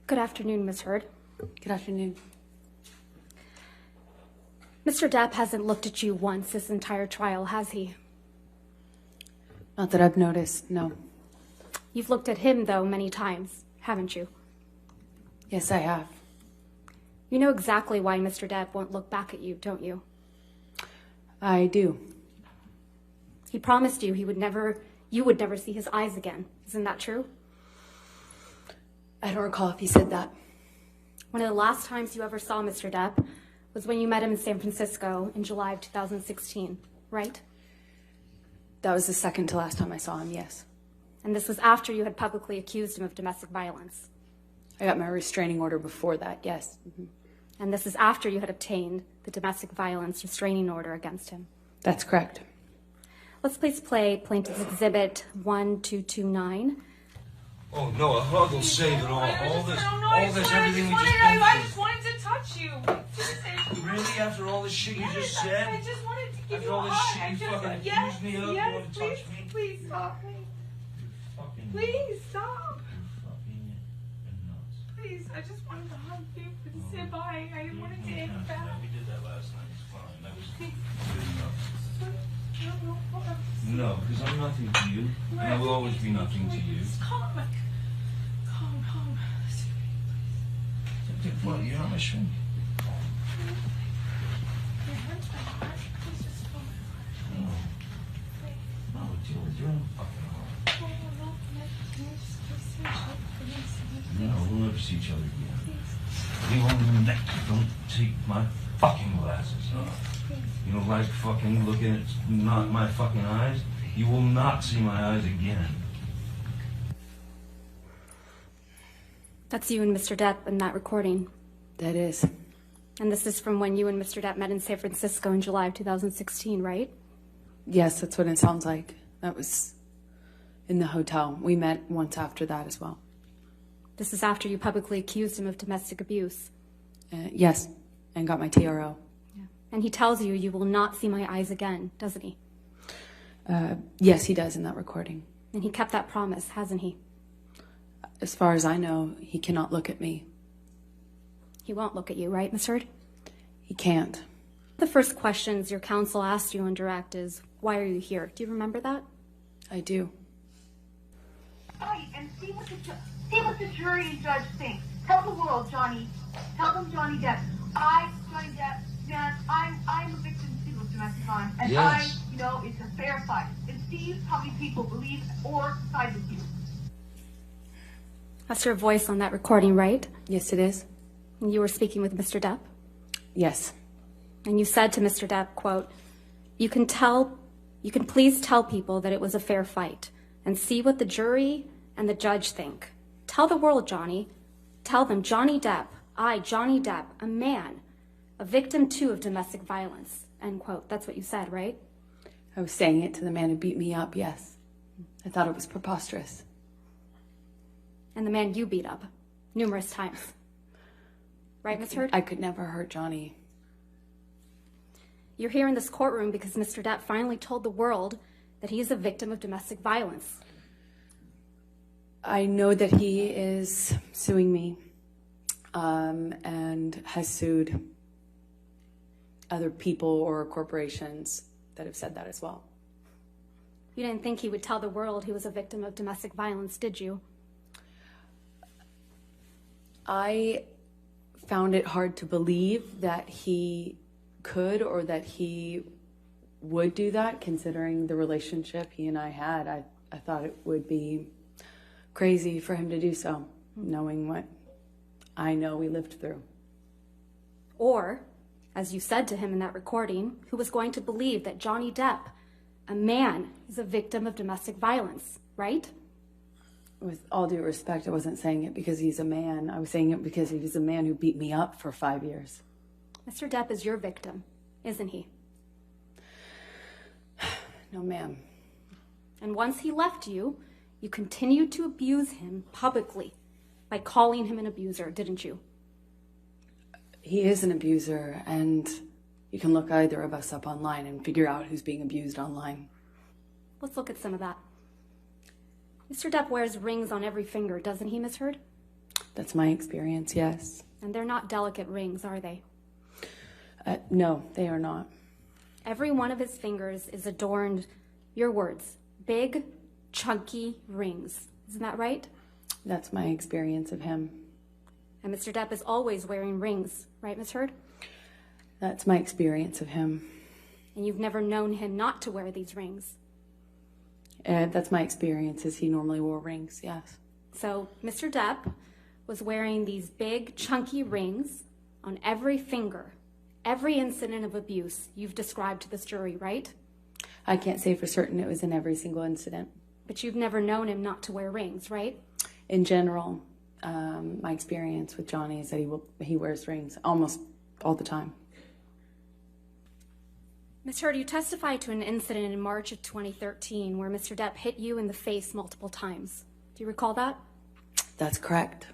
Good afternoon, Ms. Heard. Good afternoon. Mr. Depp hasn't looked at you once this entire trial, has he? Not that I've noticed, no. You've looked at him, though, many times, haven't you? Yes, I have. You know exactly why Mr. Depp won't look back at you, don't you? I do. He promised you you would never see his eyes again. Isn't that true? I don't recall if he said that. One of the last times you ever saw Mr. Depp was when you met him in San Francisco in July of 2016, right? That was the second to last time I saw him, yes. And this was after you had publicly accused him of domestic violence. I got my restraining order before that, yes. Mm-hmm. And this is after you had obtained the domestic violence restraining order against him. That's correct. Let's please play Plaintiff's Exhibit 1229. Oh no, a hug will save it all. All this, everything we just been I through. just wanted to touch you. Really? After all this shit you just said? I just wanted to give After you a all this hug. shit you fucking accused me of? You want to touch me? Please stop me. Fucking Please stop. fucking nuts. Please, I just wanted to hug you and say bye. I wanted to end that. We did that last night. It's fine. That was good enough. No, No, because I'm nothing to you, and I will always be nothing to you. Calm. What? You're not my shrink. No, you're in fucking heart. No, we'll never see each other again. You won't even don't take my fucking glasses off. You don't like fucking looking at not my fucking eyes? You will not see my eyes again. That's you and Mr. Depp in that recording. That is. And this is from when you and Mr. Depp met in San Francisco in July of 2016, right? Yes, that's what it sounds like. That was in the hotel. We met once after that as well. This is after you publicly accused him of domestic abuse. Yes, and got my TRO. Yeah. And he tells you you will not see my eyes again, doesn't he? Yes, he does in that recording. And he kept that promise, hasn't he? As far as I know, he cannot look at me. He won't look at you, right, Miss Heard? He can't. The first questions your counsel asked you on direct is, why are you here? Do you remember that? I do. Right, and see what the jury and judge think. Tell the world, Johnny. Tell them Johnny Depp. Johnny Depp, man, I'm a victim too of domestic violence. And Yes. it's a fair fight. And see how many people believe or side with you. That's your voice on that recording, right? Yes, it is. And you were speaking with Mr. Depp? Yes. And you said to Mr. Depp, quote, you can please tell people that it was a fair fight and see what the jury and the judge think. Tell the world, Johnny. Tell them Johnny Depp, Johnny Depp, a man, a victim too of domestic violence, end quote. That's what you said, right? I was saying it to the man who beat me up, yes. I thought it was preposterous. And the man you beat up numerous times. Right, Ms. Heard? I could never hurt Johnny. You're here in this courtroom because Mr. Depp finally told the world that he is a victim of domestic violence. I know that he is suing me and has sued other people or corporations that have said that as well. You didn't think he would tell the world he was a victim of domestic violence, did you? I found it hard to believe that he could or that he would do that, considering the relationship he and I had. I thought it would be crazy for him to do so, knowing what I know we lived through. Or, as you said to him in that recording, who was going to believe that Johnny Depp, a man, is a victim of domestic violence, right? With all due respect, I wasn't saying it because he's a man. I was saying it because he was a man who beat me up for 5 years. Mr. Depp is your victim, isn't he? No, ma'am. And once he left you, you continued to abuse him publicly by calling him an abuser, didn't you? He is an abuser, and you can look either of us up online and figure out who's being abused online. Let's look at some of that. Mr. Depp wears rings on every finger, doesn't he, Miss Heard? That's my experience, yes. And they're not delicate rings, are they? No, they are not. Every one of his fingers is adorned, your words, big, chunky rings. Isn't that right? That's my experience of him. And Mr. Depp is always wearing rings, right, Ms. Heard? That's my experience of him. And you've never known him not to wear these rings. That's my experience, is he normally wore rings, yes. So Mr. Depp was wearing these big, chunky rings on every finger, every incident of abuse you've described to this jury, right? I can't say for certain it was in every single incident. But you've never known him not to wear rings, right? In general, my experience with Johnny is that he wears rings almost all the time. Ms. Heard, you testified to an incident in March of 2013 where Mr. Depp hit you in the face multiple times. Do you recall that? That's correct.